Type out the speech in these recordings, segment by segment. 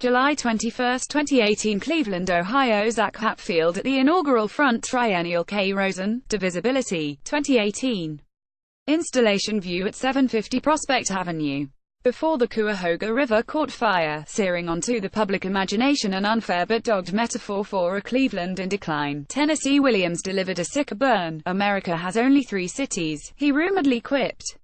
July 21, 2018 Cleveland, Ohio Zach Hatfield at the inaugural Front Triennial K. Rosen, Divisibility, 2018. Installation view at 750 Prospect Avenue. Before the Cuyahoga River caught fire, searing onto the public imagination an unfair but dogged metaphor for a Cleveland in decline, Tennessee Williams delivered a sicker burn. America has only 3 cities, he rumoredly quipped.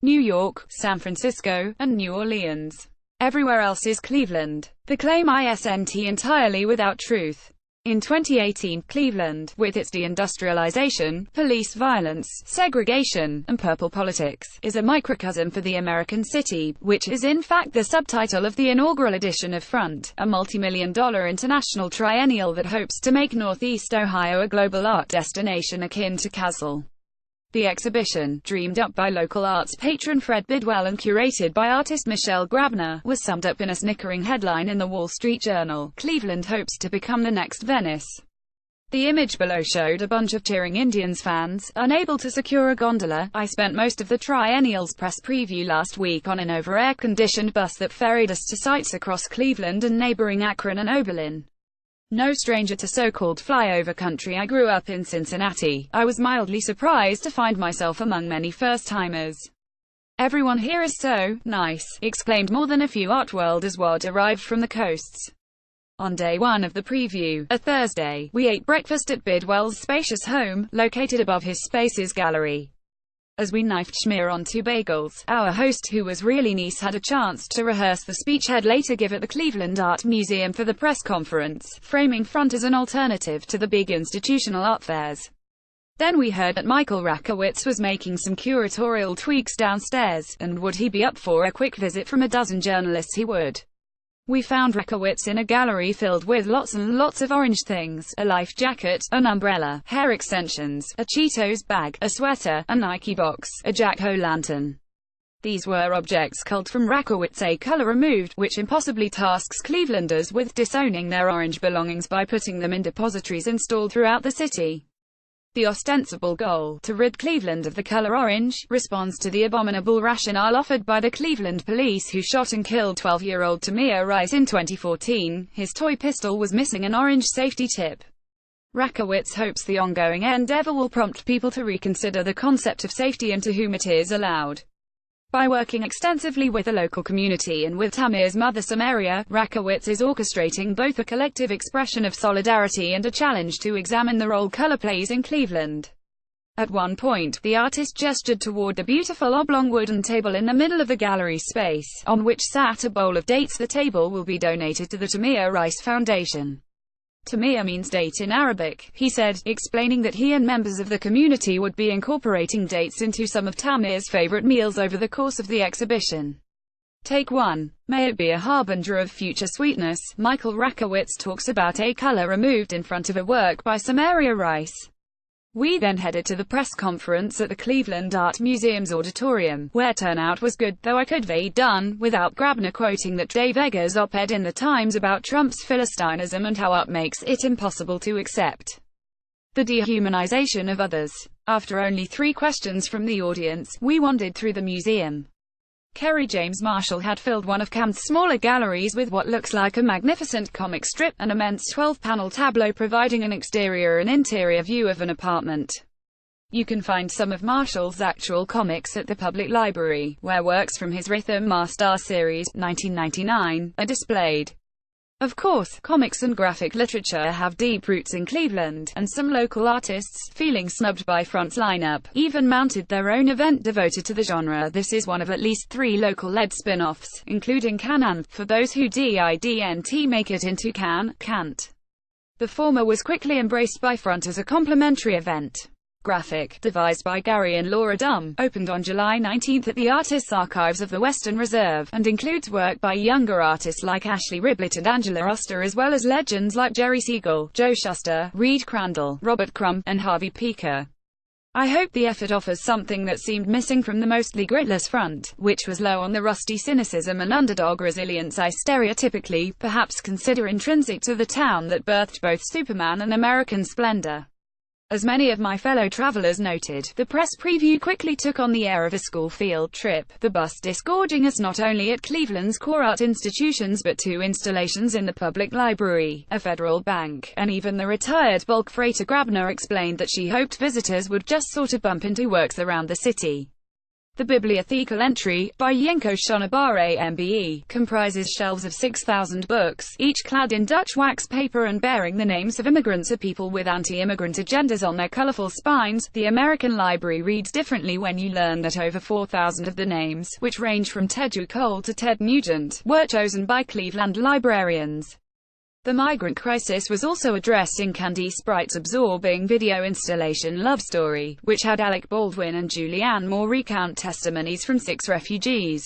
New York, San Francisco, and New Orleans. Everywhere else is Cleveland. The claim isn't entirely without truth. In 2018, Cleveland, with its deindustrialization, police violence, segregation, and purple politics, is a microcosm for the American city, which is in fact the subtitle of the inaugural edition of Front, a multi-million-dollar international triennial that hopes to make Northeast Ohio a global art destination akin to Kassel. The exhibition, dreamed up by local arts patron Fred Bidwell and curated by artist Michelle Grabner, was summed up in a snickering headline in the Wall Street Journal: Cleveland hopes to become the next Venice. The image below showed a bunch of cheering Indians fans, unable to secure a gondola. I spent most of the triennial's press preview last week on an over-air-conditioned bus that ferried us to sites across Cleveland and neighboring Akron and Oberlin. No stranger to so-called flyover country, I grew up in Cincinnati. I was mildly surprised to find myself among many first-timers. Everyone here is so nice, exclaimed more than a few art worlders who arrived from the coasts. On day 1 of the preview, a Thursday, we ate breakfast at Bidwell's spacious home, located above his Spaces gallery. As we knifed schmear on 2 bagels, our host, who was really nice, had a chance to rehearse the speech he'd later give at the Cleveland Art Museum for the press conference, framing Front as an alternative to the big institutional art fairs. Then we heard that Michael Rakowitz was making some curatorial tweaks downstairs, and would he be up for a quick visit from a dozen journalists? He would. We found Rakowitz in a gallery filled with lots and lots of orange things: a life jacket, an umbrella, hair extensions, a Cheetos bag, a sweater, a Nike box, a jack-o'-lantern. These were objects culled from Rakowitz, a color removed, which impossibly tasks Clevelanders with disowning their orange belongings by putting them in depositories installed throughout the city. The ostensible goal, to rid Cleveland of the color orange, responds to the abominable rationale offered by the Cleveland police who shot and killed 12-year-old Tamir Rice in 2014. His toy pistol was missing an orange safety tip. Rakowitz hopes the ongoing endeavor will prompt people to reconsider the concept of safety and to whom it is allowed. By working extensively with the local community and with Tamir's mother Samaria, Rakowitz is orchestrating both a collective expression of solidarity and a challenge to examine the role color plays in Cleveland. At one point, the artist gestured toward a beautiful oblong wooden table in the middle of the gallery space, on which sat a bowl of dates. The table will be donated to the Tamir Rice Foundation. Tamir means date in Arabic, he said, explaining that he and members of the community would be incorporating dates into some of Tamir's favorite meals over the course of the exhibition. Take 1. May it be a harbinger of future sweetness. Michael Rakowitz talks about a color removed in front of a work by Samaria Rice. We then headed to the press conference at the Cleveland Art Museum's auditorium, where turnout was good, though I could have done without Grabner quoting that Dave Eggers' op-ed in the Times about Trump's Philistinism and how art makes it impossible to accept the dehumanization of others. After only 3 questions from the audience, we wandered through the museum. Kerry James Marshall had filled one of Cam's smaller galleries with what looks like a magnificent comic strip, an immense 12-panel tableau providing an exterior and interior view of an apartment. You can find some of Marshall's actual comics at the Public Library, where works from his Rhythm Master series, 1999, are displayed. Of course, comics and graphic literature have deep roots in Cleveland, and some local artists, feeling snubbed by Front's lineup, even mounted their own event devoted to the genre. This is one of at least 3 local-led spin-offs, including Can-Ant, for those who didn't make it into Can't. The former was quickly embraced by Front as a complimentary event. Graphic, devised by Gary and Laura Dumm, opened on July 19 at the Artists' Archives of the Western Reserve, and includes work by younger artists like Ashley Riblett and Angela Oster, as well as legends like Jerry Siegel, Joe Shuster, Reed Crandall, Robert Crumb, and Harvey Pekar. I hope the effort offers something that seemed missing from the mostly gritless Front, which was low on the rusty cynicism and underdog resilience I stereotypically, perhaps consider intrinsic to the town that birthed both Superman and American Splendor. As many of my fellow travelers noted, the press preview quickly took on the air of a school field trip, the bus disgorging us not only at Cleveland's core art institutions but to installations in the public library, a federal bank, and even the retired bulk freighter. Grabner explained that she hoped visitors would just sort of bump into works around the city. The bibliothekal entry, by Yinko Shonibare MBE, comprises shelves of 6,000 books, each clad in Dutch wax paper and bearing the names of immigrants or people with anti-immigrant agendas on their colorful spines. The American library reads differently when you learn that over 4,000 of the names, which range from Teju Cole to Ted Nugent, were chosen by Cleveland librarians. The migrant crisis was also addressed in Candy Sprite's absorbing video installation Love Story, which had Alec Baldwin and Julianne Moore recount testimonies from 6 refugees.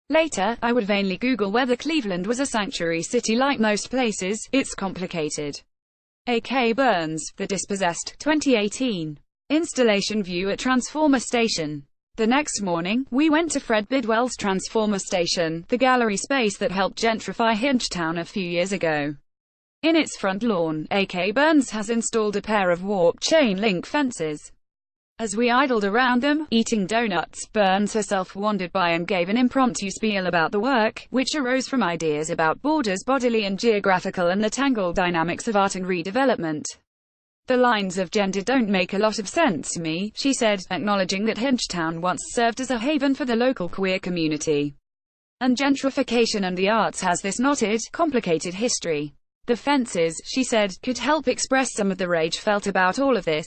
Later, I would vainly Google whether Cleveland was a sanctuary city like most places. It's complicated. A.K. Burns, The Dispossessed, 2018. Installation view at Transformer Station. The next morning, we went to Fred Bidwell's Transformer Station, the gallery space that helped gentrify Hingetown a few years ago. In its front lawn, A.K. Burns has installed a pair of warped chain-link fences. As we idled around them, eating donuts, Burns herself wandered by and gave an impromptu spiel about the work, which arose from ideas about borders, bodily and geographical, and the tangled dynamics of art and redevelopment. The lines of gender don't make a lot of sense to me, she said, acknowledging that Hingetown once served as a haven for the local queer community. And gentrification and the arts has this knotted, complicated history. The fences, she said, could help express some of the rage felt about all of this.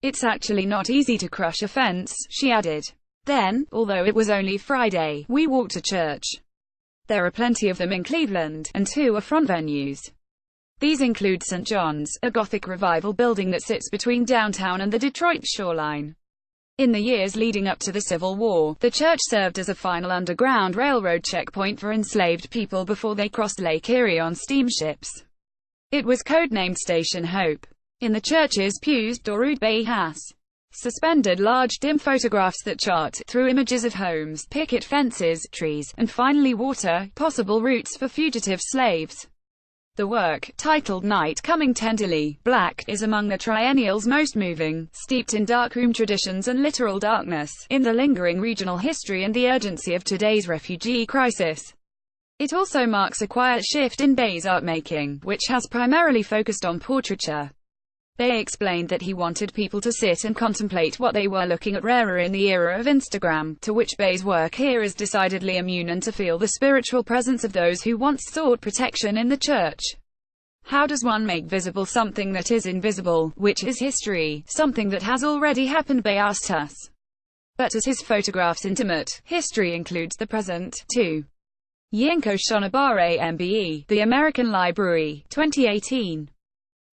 It's actually not easy to crush a fence, she added. Then, although it was only Friday, we walked to church. There are plenty of them in Cleveland, and 2 are front venues. These include St. John's, a Gothic revival building that sits between downtown and the Detroit shoreline. In the years leading up to the Civil War, the church served as a final Underground Railroad checkpoint for enslaved people before they crossed Lake Erie on steamships. It was codenamed Station Hope. In the church's pews, Darude Bey has suspended large dim photographs that chart, through images of homes, picket fences, trees, and finally water, possible routes for fugitive slaves. The work, titled Night Coming Tenderly, Black, is among the triennial's most moving, steeped in darkroom traditions and literal darkness, in the lingering regional history and the urgency of today's refugee crisis. It also marks a quiet shift in Bey's art-making, which has primarily focused on portraiture. Bey explained that he wanted people to sit and contemplate what they were looking at, rarer in the era of Instagram, to which Bey's work here is decidedly immune, and to feel the spiritual presence of those who once sought protection in the church. How does one make visible something that is invisible, which is history, something that has already happened, Bey asked us. But as his photographs intimate, history includes the present, too. Yinko Shonibare MBE, The American Library, 2018.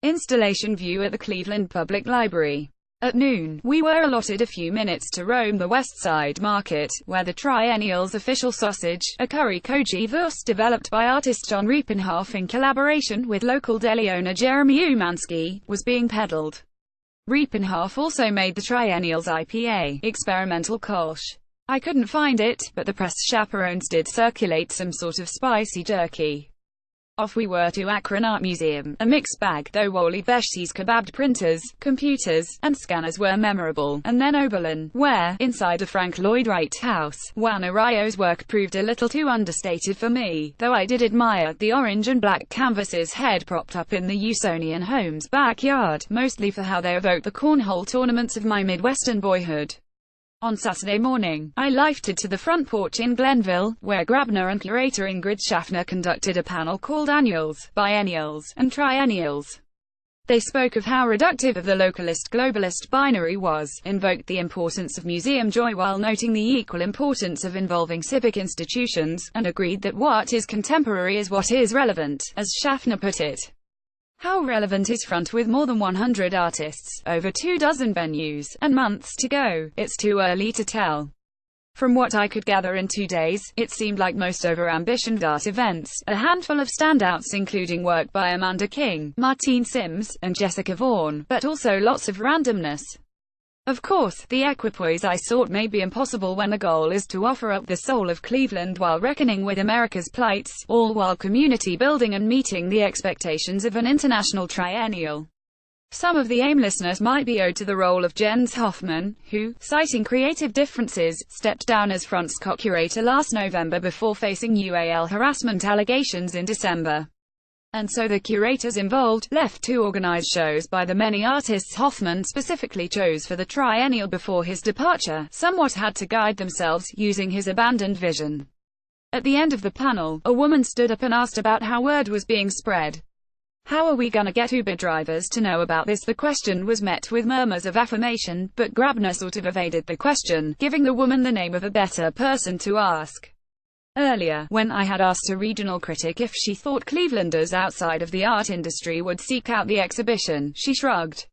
Installation view at the Cleveland Public Library. At noon, we were allotted a few minutes to roam the West Side Market, where the Triennial's official sausage, a curry koji wurst developed by artist John Riepenhoff in collaboration with local deli owner Jeremy Umansky, was being peddled. Riepenhoff also made the Triennial's IPA, Experimental Kolsch. I couldn't find it, but the press chaperones did circulate some sort of spicy jerky. Off we were to Akron Art Museum, a mixed bag, though Wally Besh's kebabbed printers, computers, and scanners were memorable, and then Oberlin, where, inside a Frank Lloyd Wright house, Juan Arroyo's work proved a little too understated for me, though I did admire the orange and black canvases head propped up in the Usonian home's backyard, mostly for how they evoked the cornhole tournaments of my Midwestern boyhood. On Saturday morning, I lifted to the front porch in Glenville, where Grabner and curator Ingrid Schaffner conducted a panel called Annuals, Biennials, and Triennials. They spoke of how reductive of the localist-globalist binary was, invoked the importance of museum joy while noting the equal importance of involving civic institutions, and agreed that what is contemporary is what is relevant, as Schaffner put it. How relevant is front with more than 100 artists, over 24 venues, and months to go? It's too early to tell. From what I could gather in 2 days, it seemed like most over-ambitioned art events, a handful of standouts including work by Amanda King, Martine Sims, and Jessica Vaughan, but also lots of randomness. Of course, the equipoise I sought may be impossible when the goal is to offer up the soul of Cleveland while reckoning with America's plights, all while community building and meeting the expectations of an international triennial. Some of the aimlessness might be owed to the role of Jens Hoffman, who, citing creative differences, stepped down as front's co-curator last November before facing UAL harassment allegations in December. And so the curators involved, left to organize shows by the many artists Hoffman specifically chose for the triennial before his departure, somewhat had to guide themselves, using his abandoned vision. At the end of the panel, a woman stood up and asked about how word was being spread. How are we gonna get Uber drivers to know about this? The question was met with murmurs of affirmation, but Grabner sort of evaded the question, giving the woman the name of a better person to ask. Earlier, when I had asked a regional critic if she thought Clevelanders outside of the art industry would seek out the exhibition, she shrugged.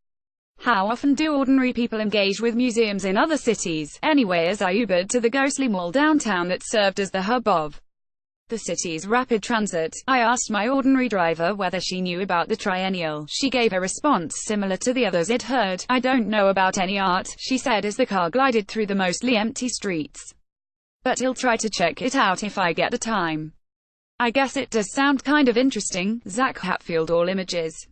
How often do ordinary people engage with museums in other cities? Anyway, as I Ubered to the ghostly mall downtown that served as the hub of the city's rapid transit, I asked my ordinary driver whether she knew about the triennial. She gave a response similar to the others it heard. I don't know about any art, she said as the car glided through the mostly empty streets. But I'll try to check it out if I get the time. I guess it does sound kind of interesting. Zach Hatfield, All Images.